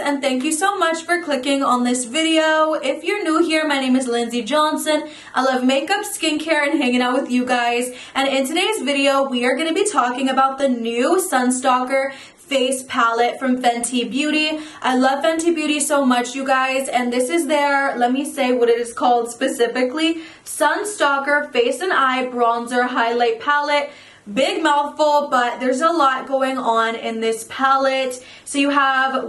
and thank you so much for clicking on this video. If you're new here, my name is Lindsay Johnson. I love makeup, skincare, and hanging out with you guys. And in today's video, we are going to be talking about the new Stalk'R face palette from Fenty Beauty. I love Fenty Beauty so much, you guys, and this is their, let me say what it is called specifically, Stalk'R Face and Eye Bronzer Highlight Palette. Big mouthful, but there's a lot going on in this palette. So you have 5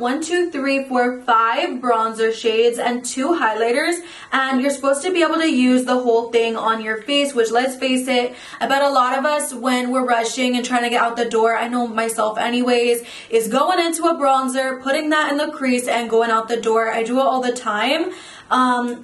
bronzer shades and 2 highlighters, and you're supposed to be able to use the whole thing on your face, which, let's face it, I bet a lot of us, when we're rushing and trying to get out the door, I know myself anyways, is going into a bronzer, putting that in the crease, and going out the door. I do it all the time.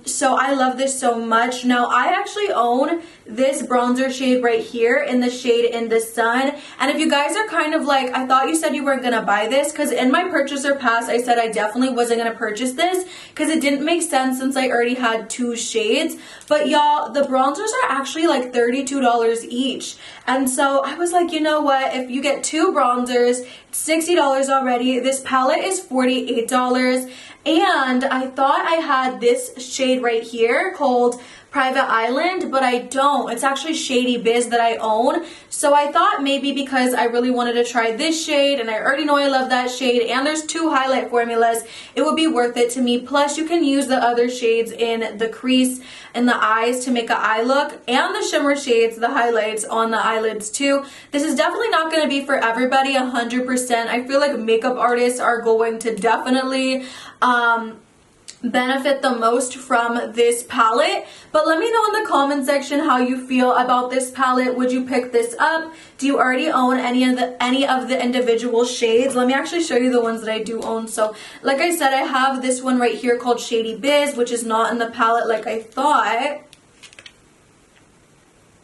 So I love this so much. Now, I actually own this bronzer shade right here in the shade In the Sun. And if you guys are kind of like, I thought you said you weren't going to buy this, because in my purchaser pass, I said I definitely wasn't going to purchase this because it didn't make sense since I already had 2 shades. But y'all, the bronzers are actually like $32 each. And so I was like, you know what? If you get 2 bronzers, it's $60 already. This palette is $48. And I thought I had this shade right here called Private Island, but I don't. It's actually Shady Biz that I own. So I thought maybe because I really wanted to try this shade, and I already know I love that shade, and there's 2 highlight formulas, it would be worth it to me. Plus, you can use the other shades in the crease and the eyes to make an eye look, and the shimmer shades, the highlights on the eyelids too. This is definitely not going to be for everybody 100%. I feel like makeup artists are going to definitely benefit the most from this palette. But let me know in the comment section how you feel about this palette. Would you pick this up? Do you already own any of the individual shades? Let me actually show you the ones that I do own. So like I said, I have this one right here called Shady Biz, which is not in the palette like I thought,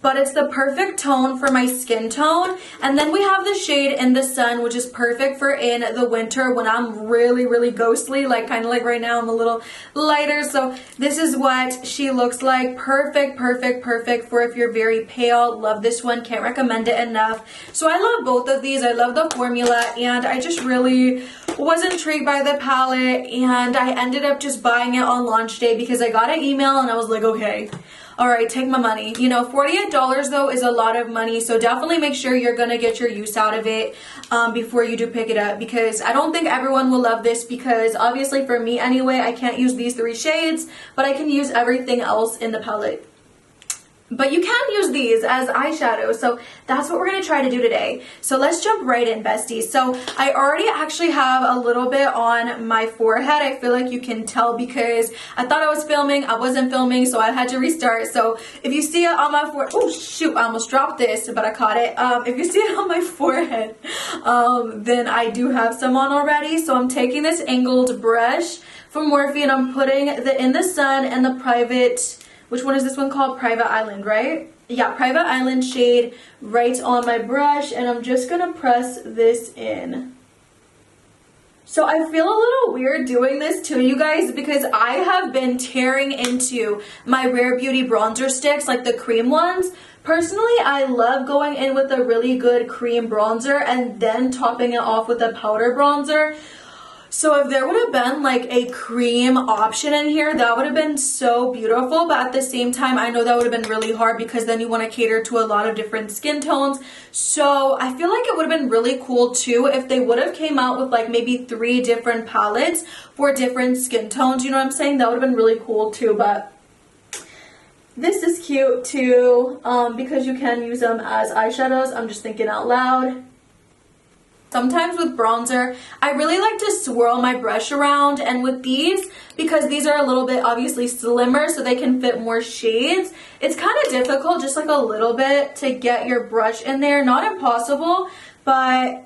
but it's the perfect tone for my skin tone. And then we have the shade In the Sun, which is perfect for in the winter when I'm really ghostly, like kind of like right now I'm a little lighter. So this is what she looks like. Perfect for if you're very pale. Love this one, can't recommend it enough. So I love both of these. I love the formula, and I just really was intrigued by the palette, and I ended up just buying it on launch day because I got an email and I was like, okay, all right, take my money. You know, $48 though is a lot of money, so definitely make sure you're gonna get your use out of it before you do pick it up, because I don't think everyone will love this, because obviously for me anyway, I can't use these 3 shades, but I can use everything else in the palette. But you can use these as eyeshadow, so that's what we're going to try to do today. So let's jump right in, besties. So I already actually have a little bit on my forehead. I feel like you can tell because I thought I was filming, I wasn't filming, so I had to restart. So if you see it on my forehead, oh shoot, I almost dropped this, but I caught it. If you see it on my forehead, then I do have some on already. So I'm taking this angled brush from Morphe, and I'm putting the In the Sun and the Private, which one is this one called? Private Island, right? Yeah, Private Island shade right on my brush, and I'm just gonna press this in. So I feel a little weird doing this too, you guys, because I have been tearing into my Rare Beauty bronzer sticks, like the cream ones. Personally, I love going in with a really good cream bronzer and then topping it off with a powder bronzer. So if there would have been like a cream option in here, that would have been so beautiful. But at the same time, I know that would have been really hard because then you want to cater to a lot of different skin tones. So I feel like it would have been really cool too if they would have came out with like maybe 3 different palettes for different skin tones. You know what I'm saying? That would have been really cool too. But this is cute too, because you can use them as eyeshadows. I'm just thinking out loud. Sometimes with bronzer, I really like to swirl my brush around, and with these, because these are a little bit obviously slimmer so they can fit more shades, it's kind of difficult, just like a little bit, to get your brush in there. Not impossible, but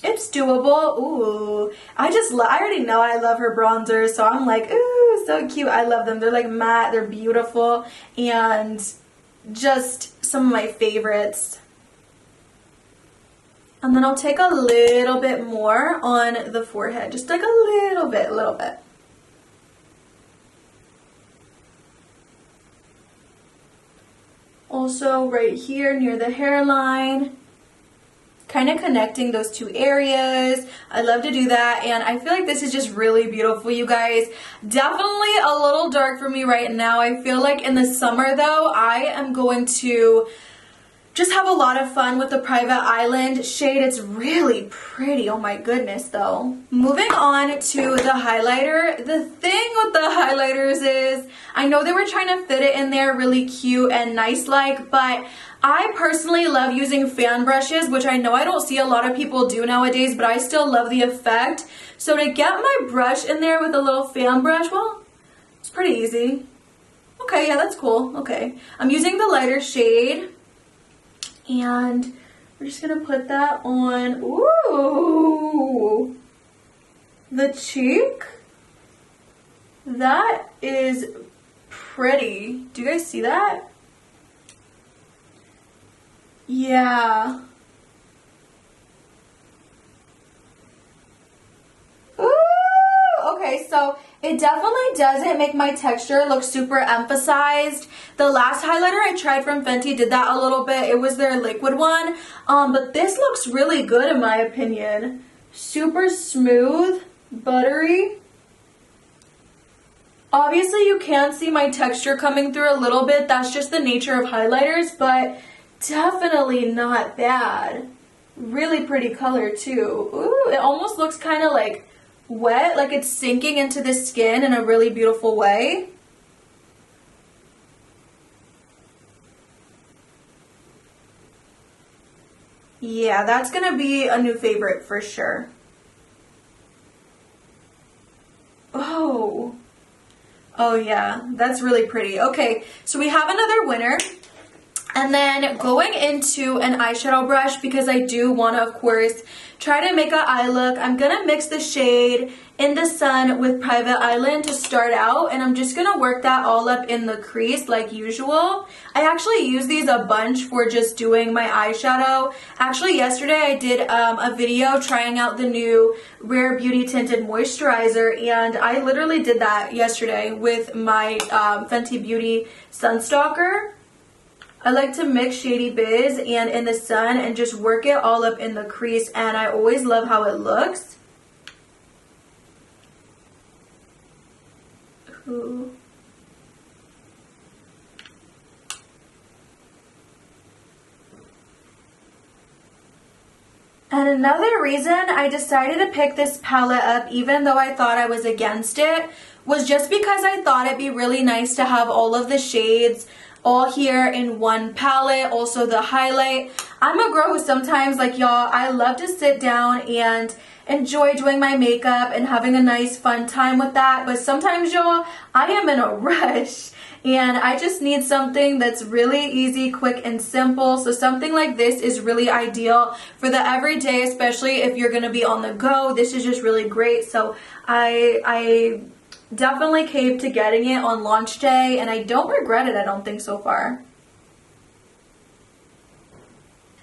it's doable. Ooh, I already know I love her bronzers, so I'm like, ooh, so cute. I love them. They're like matte, they're beautiful, and just some of my favorites. And then I'll take a little bit more on the forehead, just like a little bit. Also right here near the hairline. kind of connecting those two areas. I love to do that, and I feel like this is just really beautiful, you guys. Definitely a little dark for me right now. I feel like in the summer though, I am going to just have a lot of fun with the Private Island shade. It's really pretty. Oh my goodness though. Moving on to the highlighter. The thing with the highlighters is, I know they were trying to fit it in there really cute and nice like, but I personally love using fan brushes, which I know I don't see a lot of people do nowadays, but I still love the effect. So to get my brush in there with a little fan brush, well, it's pretty easy. Okay, yeah, that's cool. Okay. I'm using the lighter shade. And we're just gonna put that on, ooh, the cheek. That is pretty. Do you guys see that? Yeah. Ooh, okay, so it definitely doesn't make my texture look super emphasized. The last highlighter I tried from Fenty did that a little bit. It was their liquid one. But this looks really good in my opinion. Super smooth, buttery. Obviously you can see my texture coming through a little bit. That's just the nature of highlighters, but definitely not bad. Really pretty color too. Ooh, it almost looks kind of like wet, like it's sinking into the skin in a really beautiful way. Yeah, that's gonna be a new favorite for sure. Oh yeah, that's really pretty. Okay, so we have another winner. And then going into an eyeshadow brush, because I do want to, of course, try to make an eye look. I'm going to mix the shade In the Sun with Private Island to start out, and I'm just going to work that all up in the crease like usual. I actually use these a bunch for just doing my eyeshadow. Actually, yesterday I did a video trying out the new Rare Beauty Tinted Moisturizer, and I literally did that yesterday with my Fenty Beauty Sun Stalker. I like to mix Shady Biz and In the Sun and just work it all up in the crease, and I always love how it looks. Ooh. And another reason I decided to pick this palette up, even though I thought I was against it, was just because I thought it'd be really nice to have all of the shades all here in one palette. Also the highlight. I'm a girl who sometimes, like y'all, I love to sit down and enjoy doing my makeup and having a nice fun time with that, but sometimes y'all, I am in a rush and I just need something that's really easy, quick, and simple. So something like this is really ideal for the everyday, especially if you're gonna be on the go. This is just really great. So I definitely caved to getting it on launch day, and I don't regret it, I don't think, so far.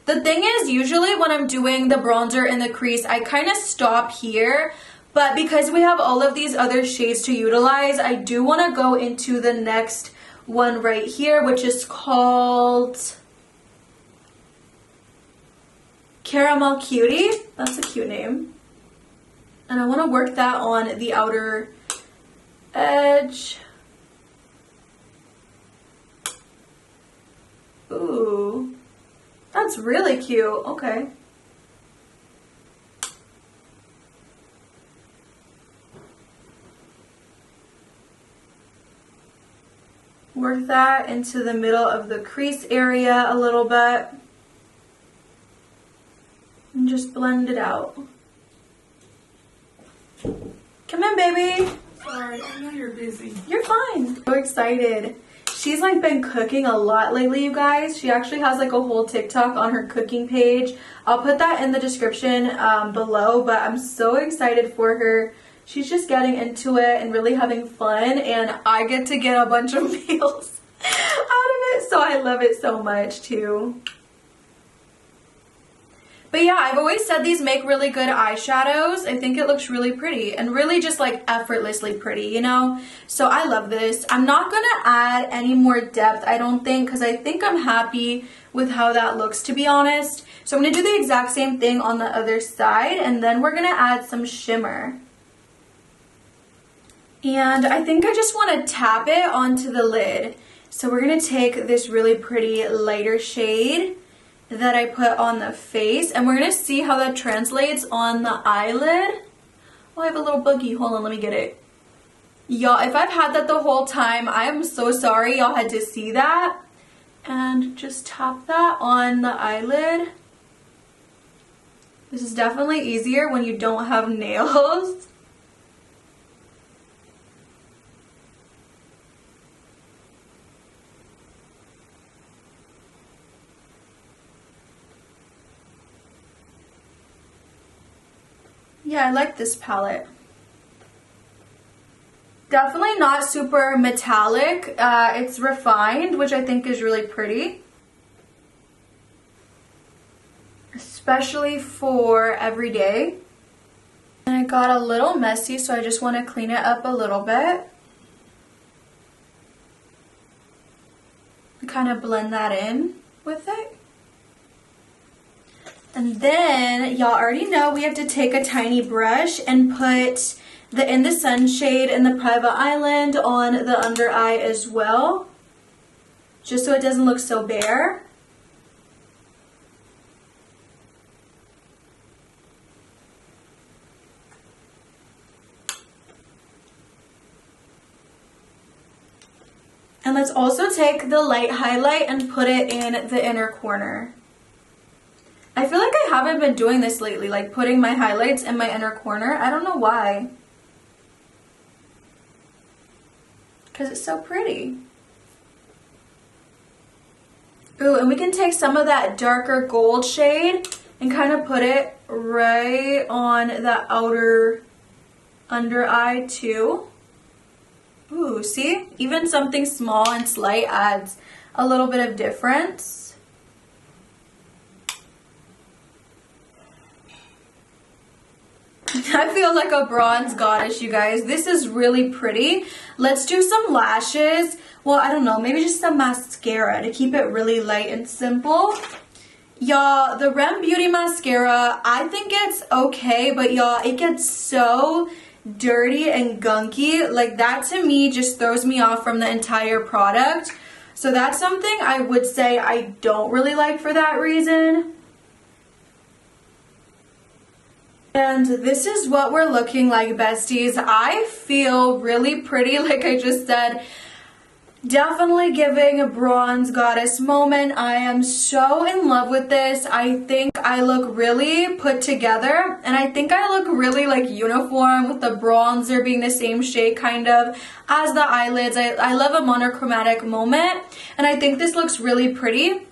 The thing is, usually when I'm doing the bronzer in the crease, I kind of stop here, but because we have all of these other shades to utilize, I do want to go into the next one right here, which is called Caramel Cutie. That's a cute name. And I want to work that on the outer edge. Ooh, that's really cute. Okay. Work that into the middle of the crease area a little bit. And just blend it out. Come in, baby. Sorry, I know you're busy. You're fine. So excited. She's like been cooking a lot lately, you guys. She actually has like a whole TikTok on her cooking page. I'll put that in the description below, but I'm so excited for her. She's just getting into it and really having fun, and I get to get a bunch of meals out of it, so I love it so much too. But yeah, I've always said these make really good eyeshadows. I think it looks really pretty and really just like effortlessly pretty, you know? So I love this. I'm not going to add any more depth, I don't think, because I think I'm happy with how that looks, to be honest. So I'm going to do the exact same thing on the other side, and then we're going to add some shimmer. And I think I just want to tap it onto the lid. So we're going to take this really pretty lighter shade that I put on the face, and we're going to see how that translates on the eyelid. Oh, I have a little boogie. Hold on, let me get it. Y'all, if I've had that the whole time, I am so sorry y'all had to see that. And just tap that on the eyelid. This is definitely easier when you don't have nails. Yeah, I like this palette. Definitely not super metallic. It's refined, which I think is really pretty. Especially for everyday. And it got a little messy, so I just want to clean it up a little bit. Kind of blend that in with it. And then, y'all already know we have to take a tiny brush and put the In the Sun shade in the private island on the under eye as well. Just so it doesn't look so bare. And let's also take the light highlight and put it in the inner corner. I feel like I haven't been doing this lately, like putting my highlights in my inner corner. I don't know why. Because it's so pretty. Ooh, and we can take some of that darker gold shade and kind of put it right on the outer under eye too. Ooh, see? Even something small and slight adds a little bit of difference. I feel like a bronze goddess, you guys. This is really pretty. Let's do some lashes. Well, I don't know, maybe just some mascara to keep it really light and simple. Y'all, the Rem Beauty mascara, I think it's okay, but y'all, it gets so dirty and gunky. Like, that to me just throws me off from the entire product. So that's something I would say I don't really like for that reason. And this is what we're looking like, besties. I feel really pretty, like I just said. Definitely giving a bronze goddess moment. I am so in love with this. I think I look really put together, and I think I look really like uniform with the bronzer being the same shade kind of as the eyelids. I love a monochromatic moment, and I think this looks really pretty.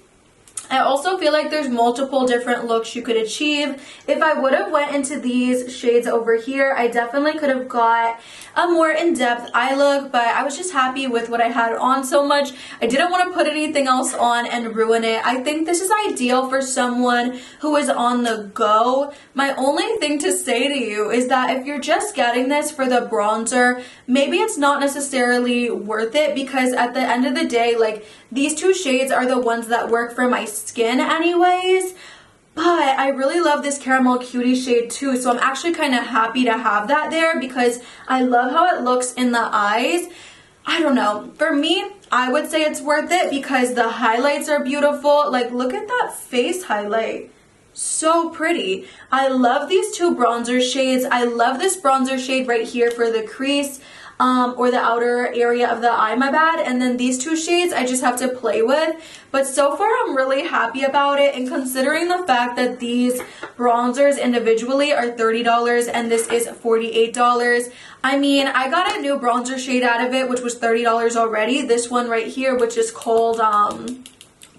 I also feel like there's multiple different looks you could achieve. If I would have went into these shades over here, I definitely could have got a more in-depth eye look, but I was just happy with what I had on so much. I didn't want to put anything else on and ruin it. I think this is ideal for someone who is on the go. My only thing to say to you is that if you're just getting this for the bronzer, maybe it's not necessarily worth it, because at the end of the day, like, these two shades are the ones that work for my skin anyways. But I really love this Caramel Cutie shade too, so I'm actually kind of happy to have that there because I love how it looks in the eyes. I don't know. For me, I would say it's worth it because the highlights are beautiful. Like, look at that face highlight. So pretty. I love these two bronzer shades. I love this bronzer shade right here for the crease. Or the outer area of the eye, my bad. And then these two shades I just have to play with. But so far I'm really happy about it. And considering the fact that these bronzers individually are $30 and this is $48, I mean, I got a new bronzer shade out of it, which was $30 already. This one right here, which is called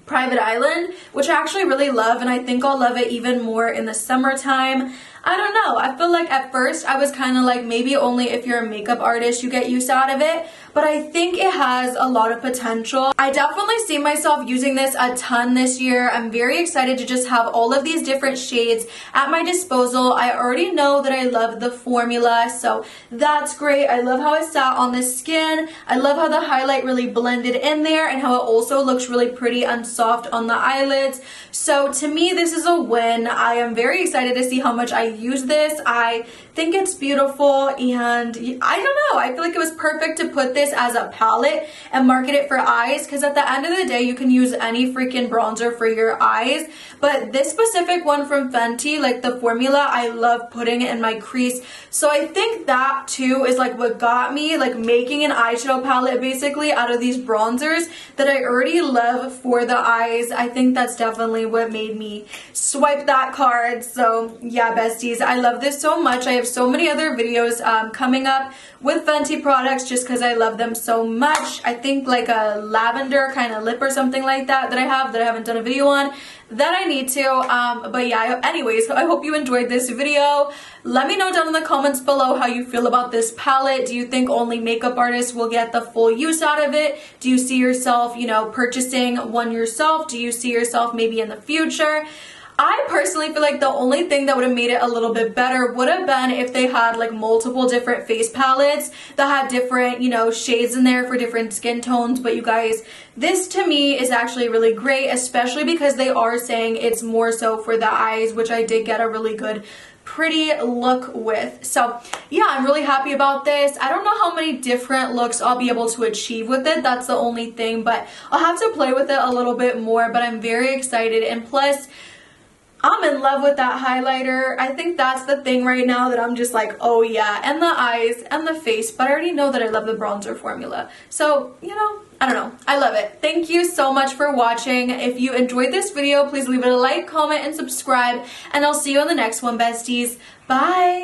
Private Island, which I actually really love, and I think I'll love it even more in the summertime. I don't know. I feel like at first I was kind of like maybe only if you're a makeup artist you get use out of it, but I think it has a lot of potential. I definitely see myself using this a ton this year. I'm very excited to just have all of these different shades at my disposal. I already know that I love the formula, so that's great. I love how it sat on the skin. I love how the highlight really blended in there and how it also looks really pretty and soft on the eyelids. So to me, this is a win. I am very excited to see how much I use this. I think it's beautiful, and I don't know, I feel like it was perfect to put this as a palette and market it for eyes, because at the end of the day you can use any freaking bronzer for your eyes, but this specific one from Fenty, like the formula, I love putting it in my crease. So I think that too is like what got me like making an eyeshadow palette basically out of these bronzers that I already love for the eyes. I think that's definitely what made me swipe that card. So yeah, besties, I love this so much. I have so many other videos coming up with Fenty products just because I love them so much. I think like a lavender kind of lip or something like that I haven't done a video on that I need to. But yeah, anyways, I hope you enjoyed this video. Let me know down in the comments below how you feel about this palette. Do you think only makeup artists will get the full use out of it? Do you see yourself, you know, purchasing one yourself? Do you see yourself maybe in the future? I personally feel like the only thing that would have made it a little bit better would have been if they had like multiple different face palettes that had different, you know, shades in there for different skin tones. But you guys, this to me is actually really great, especially because they are saying it's more so for the eyes, which I did get a really good pretty look with. So yeah, I'm really happy about this. I don't know how many different looks I'll be able to achieve with it. That's the only thing, but I'll have to play with it a little bit more. But I'm very excited, and plus I'm in love with that highlighter. I think that's the thing right now that I'm just like, oh yeah, and the eyes and the face, but I already know that I love the bronzer formula. So, you know, I don't know. I love it. Thank you so much for watching. If you enjoyed this video, please leave it a like, comment, and subscribe, and I'll see you on the next one, besties. Bye!